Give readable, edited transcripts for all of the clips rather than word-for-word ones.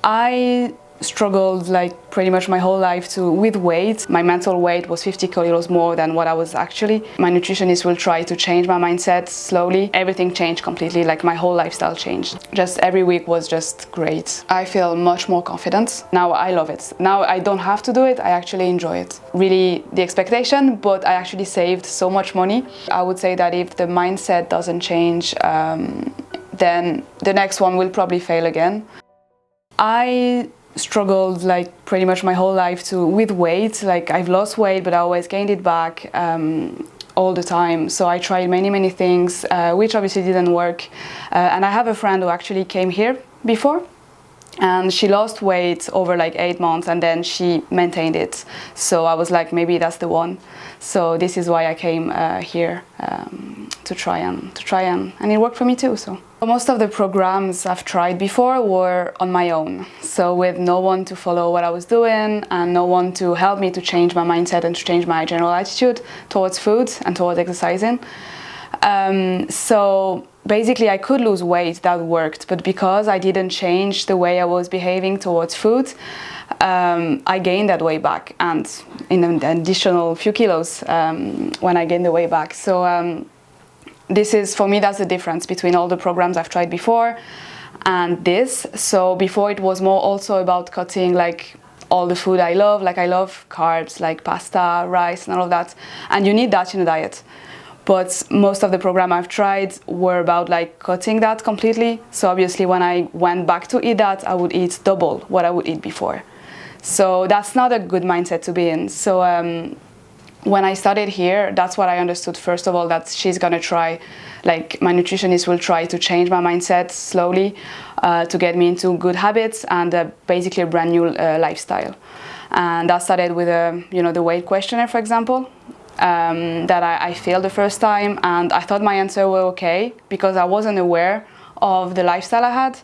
I struggled like pretty much my whole life with weight. My mental weight was 50 kilos more than what I was actually. My nutritionist will try to change my mindset slowly. Everything changed completely, like my whole lifestyle changed. Just every week was just great. I feel much more confident. Now I love it. Now I don't have to do it, I actually enjoy it. Really the expectation, but I actually saved so much money. I would say that if the mindset doesn't change, then the next one will probably fail again. I struggled like pretty much my whole life with weight. Like I've lost weight, but I always gained it back all the time. So I tried many things, which obviously didn't work. And I have a friend who actually came here before, and she lost weight over like 8 months, and then she maintained it. So I was like, maybe that's the one. So this is why I came here to try and it worked for me too. So most of the programs I've tried before were on my own, so with no one to follow what I was doing and no one to help me to change my mindset and to change my general attitude towards food and towards exercising. So basically I could lose weight, that worked, but because I didn't change the way I was behaving towards food, I gained that weight back, and in an additional few kilos when I gained the weight back. So this is, for me, that's the difference between all the programs I've tried before and this. So before it was more also about cutting like all the food I love, like I love carbs like pasta, rice and all of that, and you need that in a diet. But most of the program I've tried were about like cutting that completely. So obviously when I went back to eat that, I would eat double what I would eat before. So that's not a good mindset to be in. So when I started here, that's what I understood. First of all, that she's gonna try, like my nutritionist will try to change my mindset slowly to get me into good habits and basically a brand new lifestyle. And that started with the weight questionnaire, for example, that I failed the first time, and I thought my answer were okay because I wasn't aware of the lifestyle I had.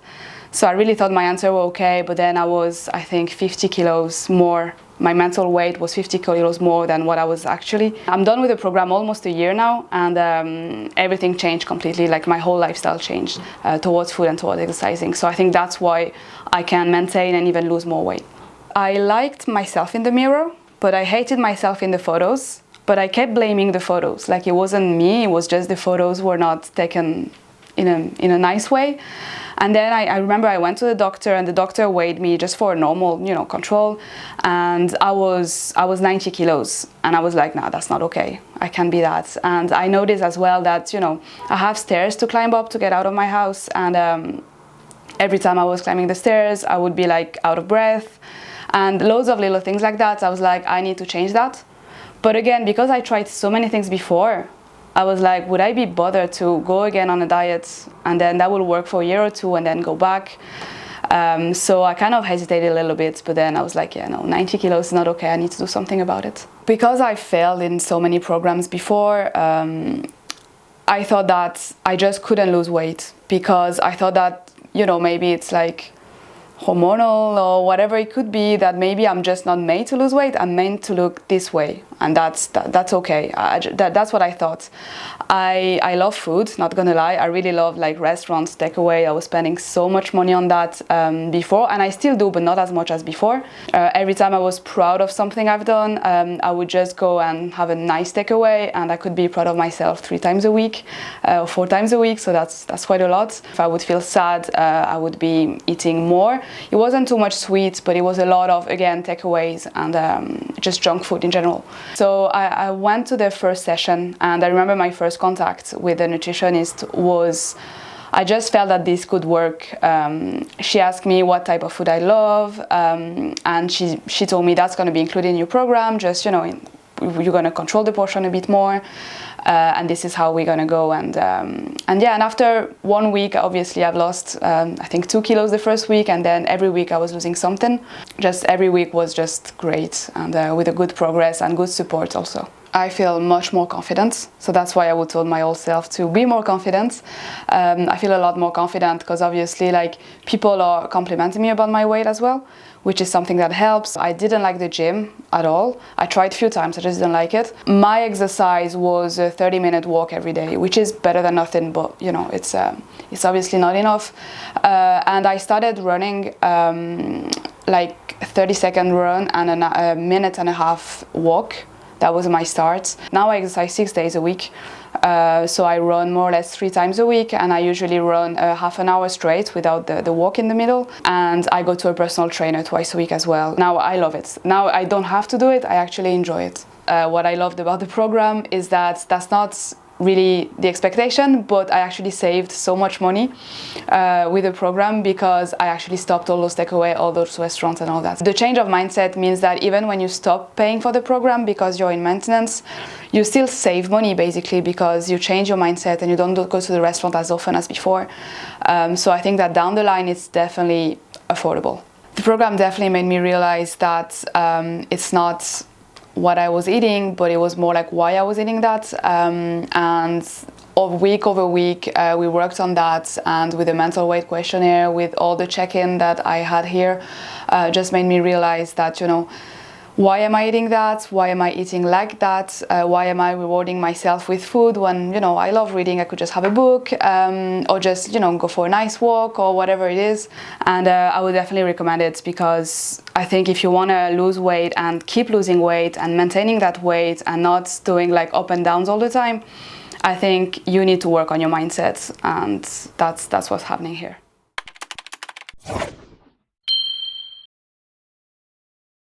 So I really thought my answer were okay, but then I was, I think, 50 kilos more. My mental weight was 50 kilos more than what I was actually. I'm done with the program almost a year now, and everything changed completely. Like my whole lifestyle changed towards food and towards exercising. So I think that's why I can maintain and even lose more weight. I liked myself in the mirror, but I hated myself in the photos. But I kept blaming the photos. Like it wasn't me, it was just the photos were not taken in a nice way. And then I remember I went to the doctor, and the doctor weighed me just for a normal, control, and I was 90 kilos, and I was like, nah, that's not okay. I can't be that. And I noticed as well that, I have stairs to climb up to get out of my house, and every time I was climbing the stairs, I would be like out of breath, and loads of little things like that. I was like, I need to change that. But again, because I tried so many things before, I was like, would I be bothered to go again on a diet, and then that will work for a year or two and then go back? So I kind of hesitated a little bit, but then I was like, yeah, no, 90 kilos is not okay, I need to do something about it. Because I failed in so many programs before, I thought that I just couldn't lose weight, because I thought that, maybe it's like hormonal or whatever it could be, that maybe I'm just not made to lose weight, I'm meant to look this way, and that's okay. That's what I thought. I love food, not gonna lie. I really love like restaurants, takeaway. I was spending so much money on that before, and I still do, but not as much as before. Every time I was proud of something I've done, I would just go and have a nice takeaway, and I could be proud of myself 3 times a week or 4 times a week, so that's quite a lot. If I would feel sad, I would be eating more. It wasn't too much sweets, but it was a lot of, again, takeaways and just junk food in general. So I went to the first session, and I remember my first contact with the nutritionist was, I just felt that this could work. She asked me what type of food I love, and she told me that's going to be included in your program, just, you're going to control the portion a bit more, and this is how we're going to go. And after 1 week, obviously I've lost I think 2 kilos the first week, and then every week I was losing something. Just every week was just great, and with a good progress and good support also. I feel much more confident. So that's why I would tell my old self to be more confident. I feel a lot more confident because obviously like people are complimenting me about my weight as well, which is something that helps. I didn't like the gym at all. I tried a few times, I just didn't like it. My exercise was a 30-minute walk every day, which is better than nothing, but you know, it's obviously not enough. And I started running like a 30-second run and a minute and a half walk. That was my start. Now I exercise 6 days a week. So I run more or less 3 times a week, and I usually run half an hour straight without the walk in the middle. And I go to a personal trainer twice a week as well. Now I love it. Now I don't have to do it, I actually enjoy it. What I loved about the program is that that's not really the expectation, but I actually saved so much money with the program because I actually stopped all those takeaway, all those restaurants and all that. The change of mindset means that even when you stop paying for the program because you're in maintenance, you still save money basically because you change your mindset and you don't go to the restaurant as often as before. So I think that down the line it's definitely affordable. The program definitely made me realize that it's not what I was eating, but it was more like why I was eating that. And week over week, we worked on that, and with the mental weight questionnaire, with all the check-in that I had here, just made me realize that, you know, why am I eating that? Why am I eating like that? Why am I rewarding myself with food when, you know, I love reading, I could just have a book or just, you know, go for a nice walk or whatever it is. And I would definitely recommend it because I think if you want to lose weight and keep losing weight and maintaining that weight and not doing like up and downs all the time, I think you need to work on your mindset, and that's what's happening here.